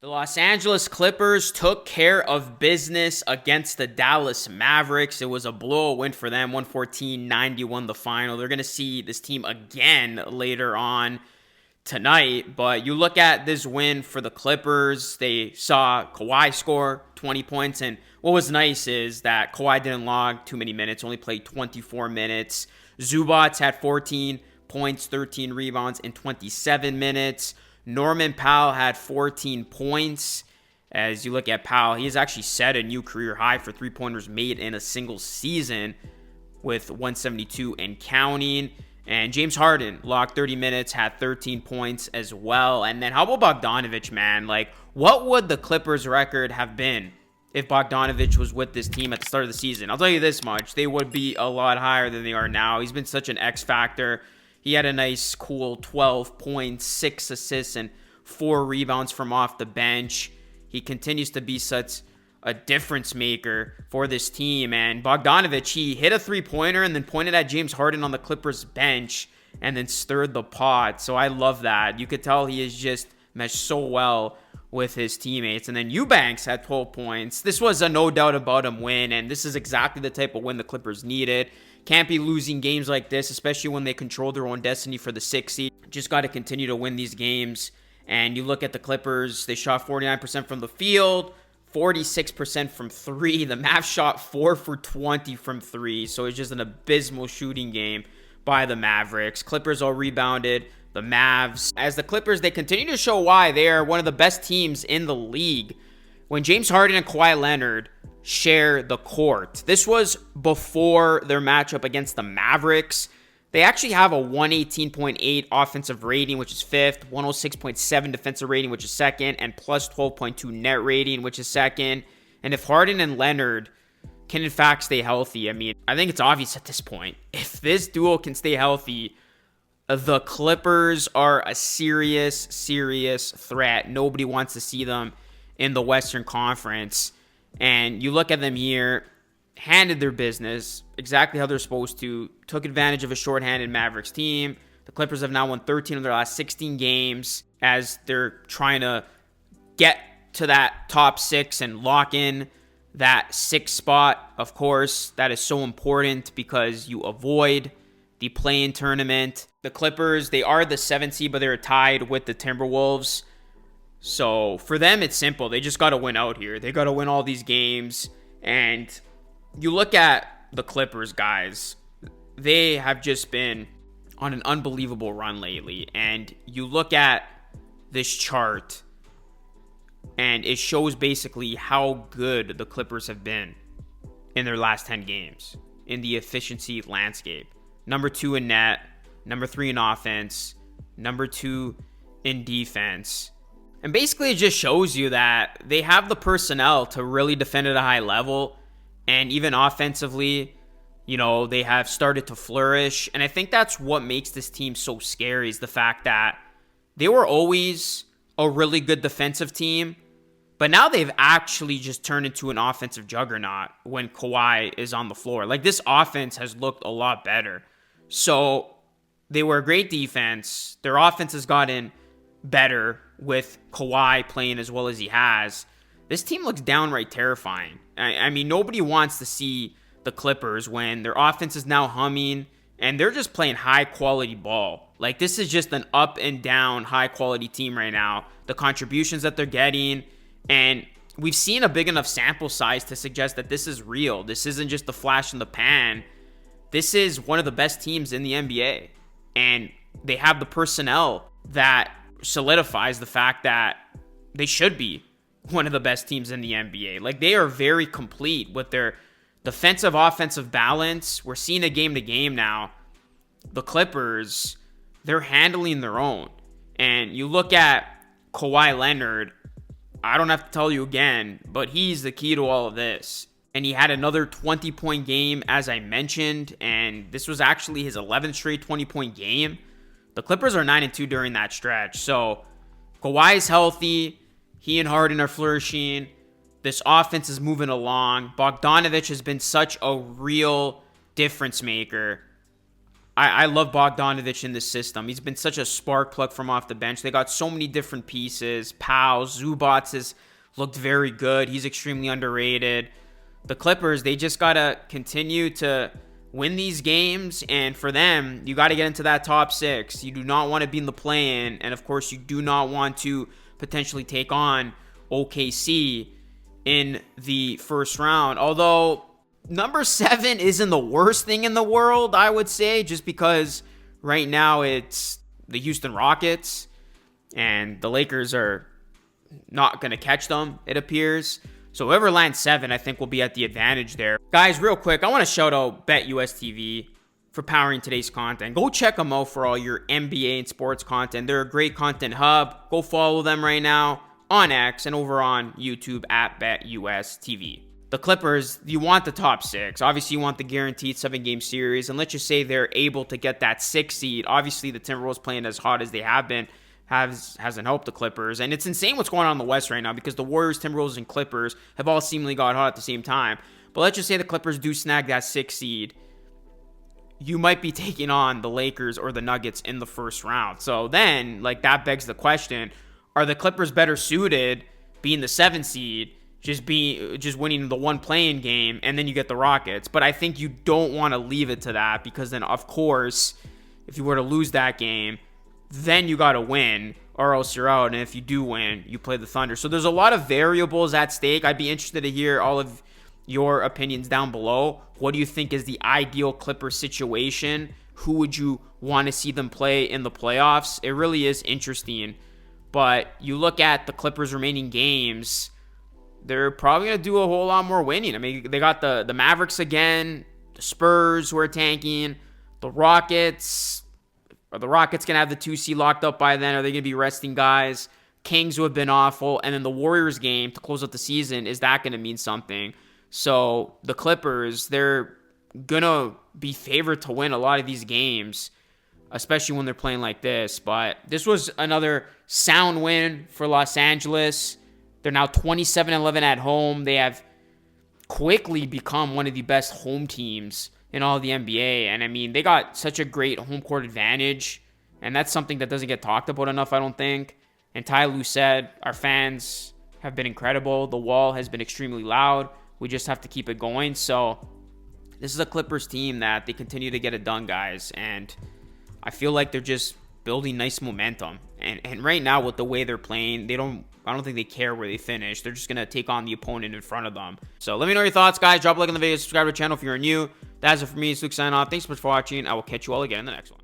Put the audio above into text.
The Los Angeles Clippers took care of business against the Dallas Mavericks. It was a blowout win for them, 114-91 the final. They're going to see this team again later on tonight. But you look at this win for the Clippers, they saw Kawhi score 20 points. And what was nice is that Kawhi didn't log too many minutes, only played 24 minutes. Zubats had 14 points, 13 rebounds in 27 minutes. Norman Powell had 14 points. As you look at Powell, he has actually set a new career high for three-pointers made in a single season with 172 and counting. And James Harden logged 30 minutes, had 13 points as well. And then how about Bogdanović, man? Like, what would the Clippers record have been if Bogdanović was with this team at the start of the season? I'll tell you this much. They would be a lot higher than they are now. He's been such an X factor. He had a nice, cool 12 points, 6 assists, and 4 rebounds from off the bench. He continues to be such a difference maker for this team. And Bogdanović, he hit a three-pointer and then pointed at James Harden on the Clippers bench and then stirred the pot. So I love that. You could tell he has just meshed so well with his teammates. And then Eubanks had 12 points. This was a no doubt about him win, and this is exactly the type of win the Clippers needed. Can't be losing games like this, especially when they control their own destiny for the 6th seed. Just got to continue to win these games. And you look at the Clippers, they shot 49% from the field, 46% from 3. The Mavs shot 4 for 20 from 3. So it's just an abysmal shooting game by the Mavericks. Clippers all rebounded. The Mavs, as the Clippers, they continue to show why they are one of the best teams in the league. When James Harden and Kawhi Leonard share the court. This was before their matchup against the Mavericks. They actually have a 118.8 offensive rating, which is 5th, 106.7 defensive rating, which is 2nd, and plus 12.2 net rating, which is 2nd. And if Harden and Leonard can in fact stay healthy, I mean, I think it's obvious at this point. If this duo can stay healthy, the Clippers are a serious threat. Nobody wants to see them in the Western Conference. And you look at them here, handled their business exactly how they're supposed to, took advantage of a shorthanded Mavericks team. The Clippers have now won 13 of their last 16 games as they're trying to get to that top 6 and lock in that 6th spot. Of course, that is so important because you avoid the play-in tournament. The Clippers, they are the 7th seed, but they're tied with the Timberwolves. So for them, it's simple. They just got to win out here. They got to win all these games. And you look at the Clippers, guys, they have just been on an unbelievable run lately. And you look at this chart, and it shows basically how good the Clippers have been in their last 10 games in the efficiency landscape. Number 2 in net, number 3 in offense, number 2 in defense. And basically it just shows you that they have the personnel to really defend at a high level. And even offensively, you know, they have started to flourish. And I think that's what makes this team so scary, is the fact that they were always a really good defensive team. But now they've actually just turned into an offensive juggernaut when Kawhi is on the floor. Like, this offense has looked a lot better. So they were a great defense. Their offense has gotten better with Kawhi playing as well as he has. This team looks downright terrifying. I mean, nobody wants to see the Clippers when their offense is now humming and they're just playing high quality ball. Like, this is just an up and down high quality team right now. The contributions that they're getting, and we've seen a big enough sample size to suggest that this is real. This isn't just a flash in the pan. This is one of the best teams in the NBA, and they have the personnel that solidifies the fact that they should be one of the best teams in the NBA. Like, they are very complete with their defensive offensive balance. We're seeing it game to game now. The Clippers, they're handling their own. And you look at Kawhi Leonard, I don't have to tell you again, but he's the key to all of this. And he had another 20-point game, as I mentioned, and this was actually his 11th straight 20-point game. The Clippers are 9-2 during that stretch. So Kawhi is healthy. He and Harden are flourishing. This offense is moving along. Bogdanović has been such a real difference maker. I love Bogdanovich in this system. He's been such a spark plug from off the bench. They got so many different pieces. Powell, Zubats has looked very good. He's extremely underrated. The Clippers, they just got to continue to win these games. And for them, you got to get into that top 6. You do not want to be in the play-in. And, of course, you do not want to potentially take on OKC in the first round. Although number 7 isn't the worst thing in the world, I would say, just because right now it's the Houston Rockets and the Lakers are not going to catch them, it appears. So whoever lands 7, I think will be at the advantage there. Guys, real quick, I want to shout out BetUS TV for powering today's content. Go check them out for all your NBA and sports content. They're a great content hub. Go follow them right now on X and over on YouTube at BetUS TV. The Clippers, you want the top 6. Obviously, you want the guaranteed 7-game series. And let's just say they're able to get that 6 seed. Obviously, the Timberwolves playing as hot as they have been hasn't helped the Clippers. And it's insane what's going on in the West right now because the Warriors, Timberwolves, and Clippers have all seemingly got hot at the same time. But let's just say the Clippers do snag that 6 seed. You might be taking on the Lakers or the Nuggets in the first round. So then, that begs the question, are the Clippers better suited being the 7 seed, just winning the one play-in game, and then you get the Rockets? But I think you don't want to leave it to that because then, of course, if you were to lose that game, then you got to win or else you're out. And if you do win, you play the Thunder. So there's a lot of variables at stake. I'd be interested to hear all of your opinions down below. What do you think is the ideal Clippers situation? Who would you want to see them play in the playoffs? It really is interesting. But you look at the Clippers' remaining games, they're probably going to do a whole lot more winning. I mean, they got the Mavericks again, the Spurs who are tanking, the Rockets. Are the Rockets going to have the 2 seed locked up by then? Are they going to be resting guys? Kings who have been awful. And then the Warriors game to close out the season, is that going to mean something? So the Clippers, they're going to be favored to win a lot of these games, especially when they're playing like this. But this was another sound win for Los Angeles. They're now 27-11 at home. They have quickly become one of the best home teams in all of the NBA. And I mean, they got such a great home court advantage. And that's something that doesn't get talked about enough, I don't think. And Ty Lue said, our fans have been incredible. The wall has been extremely loud. We just have to keep it going. So this is a Clippers team that they continue to get it done, guys. And I feel like they're just building nice momentum. And right now, with the way they're playing, I don't think they care where they finish. They're just going to take on the opponent in front of them. So let me know your thoughts, guys. Drop a like on the video. Subscribe to the channel if you're new. That's it for me. It's Luke signing off. Thanks so much for watching. I will catch you all again in the next one.